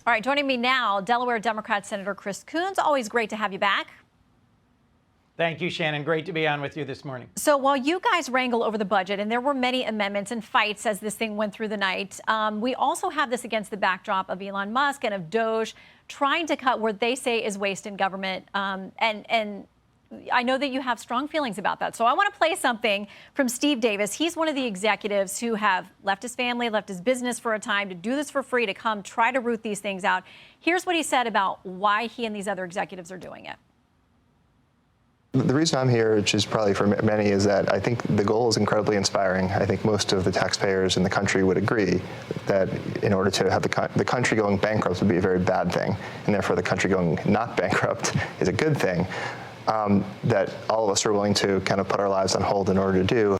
All right, joining me now, Delaware Democrat Senator Chris Coons. Always great to have you back. Thank you, Shannon. Great to be on with you this morning. So while you guys wrangle over the budget, and there were many amendments and fights as this thing went through the night, we also have this against the backdrop of Elon Musk and of DOGE trying to cut where they say is waste in government. And I know that you have strong feelings about that. So I want to play something from Steve Davis. He's one of the executives who have left his family, left his business for a time to do this for free, to come try to root these things out. Here's what he said about why he and these other executives are doing it. The reason I'm here, which is probably for many, is that I think the goal is incredibly inspiring. I think most of the taxpayers in the country would agree that in order to have the country going bankrupt would be a very bad thing, and therefore the country going not bankrupt is a good thing, that all of us are willing to kind of put our lives on hold in order to do.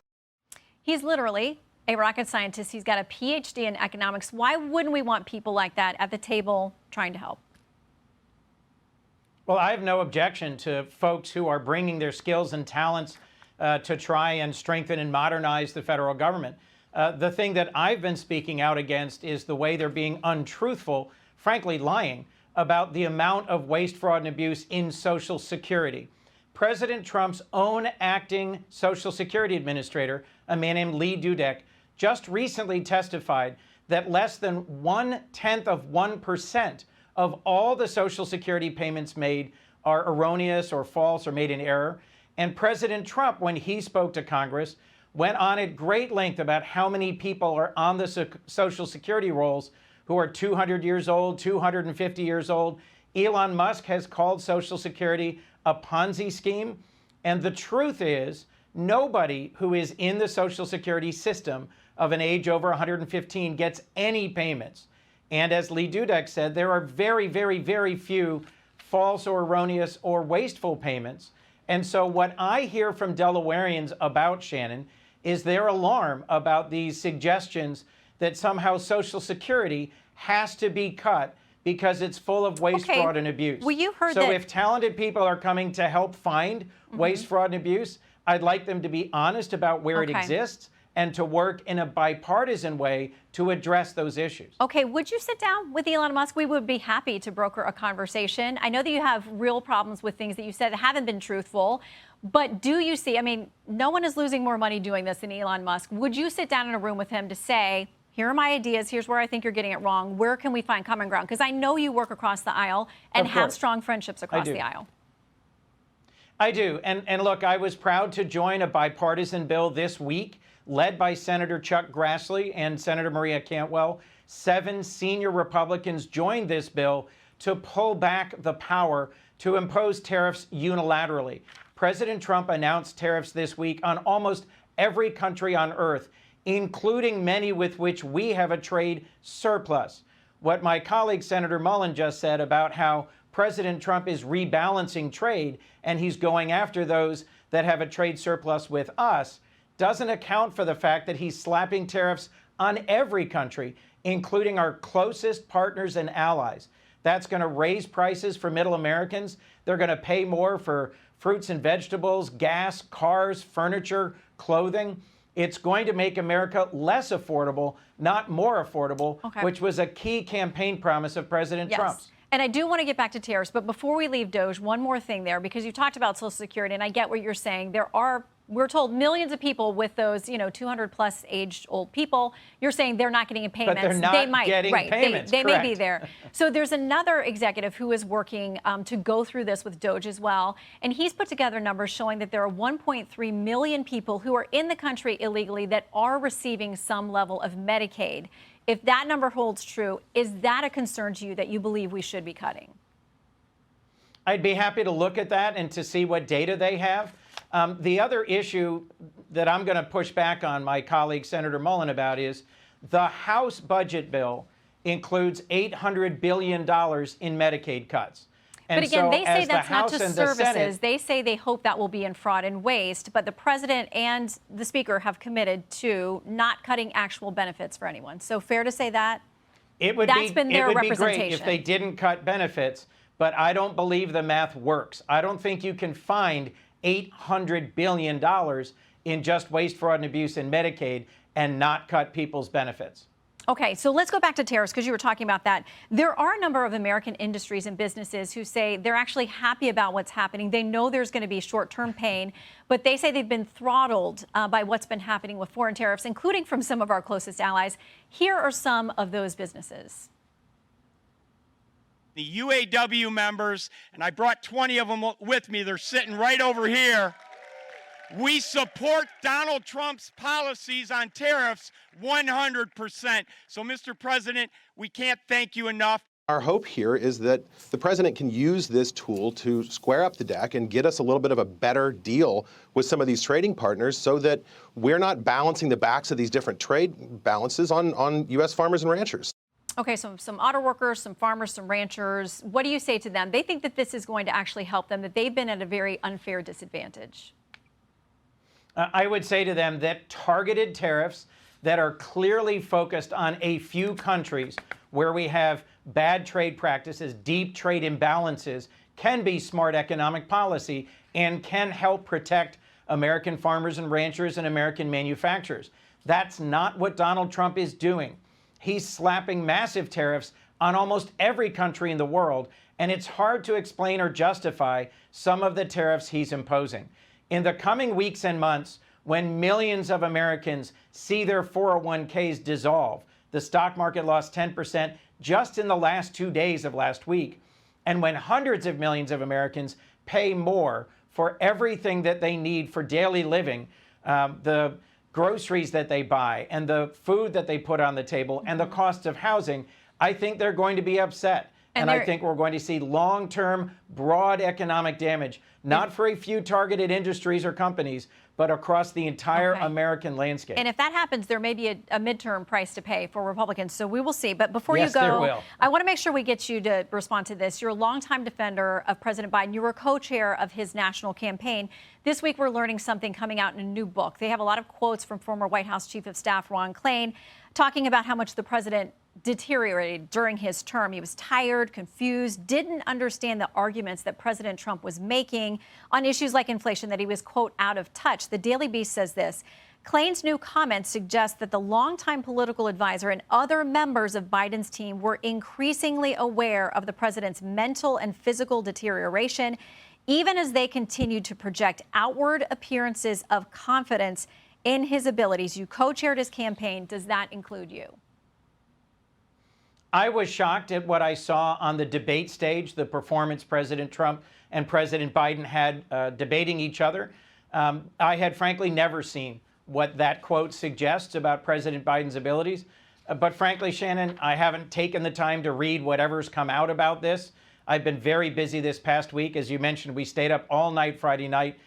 He's literally a rocket scientist. He's got a PhD in economics. Why wouldn't we want people like that at the table trying to help? Well, I have no objection to folks who are bringing their skills and talents to try and strengthen and modernize the federal government. The thing that I've been speaking out against is the way they're being untruthful, frankly lying, about the amount of waste, fraud, and abuse in Social Security. President Trump's own acting Social Security administrator, a man named Lee Dudek, just recently testified that less than 0.1% of all the Social Security payments made are erroneous or false or made in error. And President Trump, when he spoke to Congress, went on at great length about how many people are on the Social Security rolls who are 200 years old, 250 years old. Elon Musk has called Social Security a Ponzi scheme. And the truth is, nobody who is in the Social Security system of an age over 115 gets any payments. And as Lee Dudek said, there are very, very, very few false or erroneous or wasteful payments. And so what I hear from Delawareans about, Shannon, is their alarm about these suggestions that somehow Social Security has to be cut because it's full of waste, fraud, and abuse. Well, you heard so that. If talented people are coming to help find waste, fraud, and abuse, I'd like them to be honest about where it exists and to work in a bipartisan way to address those issues. Okay, would you sit down with Elon Musk? We would be happy to broker a conversation. I know that you have real problems with things that you said that haven't been truthful, but do you see, I mean, no one is losing more money doing this than Elon Musk. Would you sit down in a room with him to say, here are my ideas, here's where I think you're getting it wrong, where can we find common ground? Because I know you work across the aisle and have strong friendships across the aisle. I do, and look, I was proud to join a bipartisan bill this week led by Senator Chuck Grassley and Senator Maria Cantwell. 7 senior Republicans joined this bill to pull back the power to impose tariffs unilaterally. President Trump announced tariffs this week on almost every country on earth, including many with which we have a trade surplus. What my colleague Senator Mullen just said about how President Trump is rebalancing trade and he's going after those that have a trade surplus with us doesn't account for the fact that he's slapping tariffs on every country, including our closest partners and allies. That's going to raise prices for middle Americans. They're going to pay more for fruits and vegetables, gas, cars, furniture, clothing. It's going to make America less affordable, not more affordable, which was a key campaign promise of President Trump's. And I do want to get back to tariffs, but before we leave DOGE, one more thing there, because you talked about Social Security, and I get what you're saying. There are, we're told, millions of people with those, 200-plus age-old people. You're saying they're not getting payments. But they're not getting payments. They may be there. So there's another executive who is working to go through this with DOGE as well, and he's put together numbers showing that there are 1.3 million people who are in the country illegally that are receiving some level of Medicaid. If that number holds true, is that a concern to you that you believe we should be cutting? I'd be happy to look at that and to see what data they have. The other issue that I'm going to push back on my colleague Senator Mullen about is the House budget bill includes $800 billion in Medicaid cuts. And but again, so they say that's not House just services. They say they hope that will be in fraud and waste, but the president and the speaker have committed to not cutting actual benefits for anyone. So fair to say that? That's been their representation. Great if they didn't cut benefits, but I don't believe the math works. I don't think you can find $800 billion in just waste, fraud, and abuse in Medicaid and not cut people's benefits. Okay, so let's go back to tariffs because you were talking about that. There are a number of American industries and businesses who say they're actually happy about what's happening. They know there's going to be short-term pain, but they say they've been throttled by what's been happening with foreign tariffs, including from some of our closest allies. Here are some of those businesses. The UAW members, and I brought 20 of them with me. They're sitting right over here. We support Donald Trump's policies on tariffs 100%. So, Mr. President, we can't thank you enough. Our hope here is that the president can use this tool to square up the deck and get us a little bit of a better deal with some of these trading partners so that we're not balancing the backs of these different trade balances on U.S. farmers and ranchers. Okay, so some auto workers, some farmers, some ranchers. What do you say to them? They think that this is going to actually help them, that they've been at a very unfair disadvantage. I would say to them that targeted tariffs that are clearly focused on a few countries where we have bad trade practices, deep trade imbalances, can be smart economic policy and can help protect American farmers and ranchers and American manufacturers. That's not what Donald Trump is doing. He's slapping massive tariffs on almost every country in the world, and it's hard to explain or justify some of the tariffs he's imposing. In the coming weeks and months, when millions of Americans see their 401ks dissolve, the stock market lost 10% just in the last 2 days of last week, and when hundreds of millions of Americans pay more for everything that they need for daily living, the groceries that they buy and the food that they put on the table and the cost of housing, I think they're going to be upset. And I think we're going to see long-term, broad economic damage, not for a few targeted industries or companies, but across the entire American landscape. And if that happens, there may be a midterm price to pay for Republicans. So we will see. But before Yes, you go, there will. I want to make sure we get you to respond to this. You're a longtime defender of President Biden. You were co-chair of his national campaign. This week, we're learning something coming out in a new book. They have a lot of quotes from former White House Chief of Staff Ron Klain talking about how much the president deteriorated during his term. He was tired, confused, didn't understand the arguments that President Trump was making on issues like inflation, that he was, quote, out of touch. The Daily Beast says this. Klain's new comments suggest that the longtime political advisor and other members of Biden's team were increasingly aware of the president's mental and physical deterioration, even as they continued to project outward appearances of confidence in his abilities. You co-chaired his campaign. Does that include you? I was shocked at what I saw on the debate stage, the performance President Trump and President Biden had debating each other. I had frankly never seen what that quote suggests about President Biden's abilities. But frankly, Shannon, I haven't taken the time to read whatever's come out about this. I've been very busy this past week. As you mentioned, we stayed up all night Friday night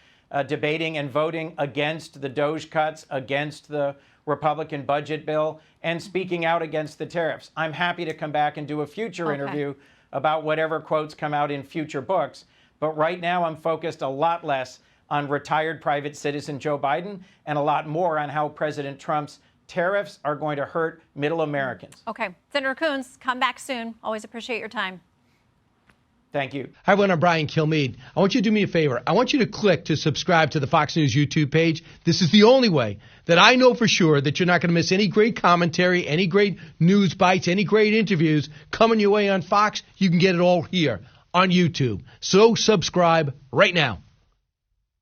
debating and voting against the DOGE cuts, against the Republican budget bill, and speaking out against the tariffs. I'm happy to come back and do a future interview about whatever quotes come out in future books. But right now, I'm focused a lot less on retired private citizen Joe Biden and a lot more on how President Trump's tariffs are going to hurt middle Americans. Okay. Senator Coons, come back soon. Always appreciate your time. Thank you. Hi, everyone. I'm Brian Kilmeade. I want you to do me a favor. I want you to click to subscribe to the Fox News YouTube page. This is the only way that I know for sure that you're not going to miss any great commentary, any great news bites, any great interviews coming your way on Fox. You can get it all here on YouTube. So subscribe right now.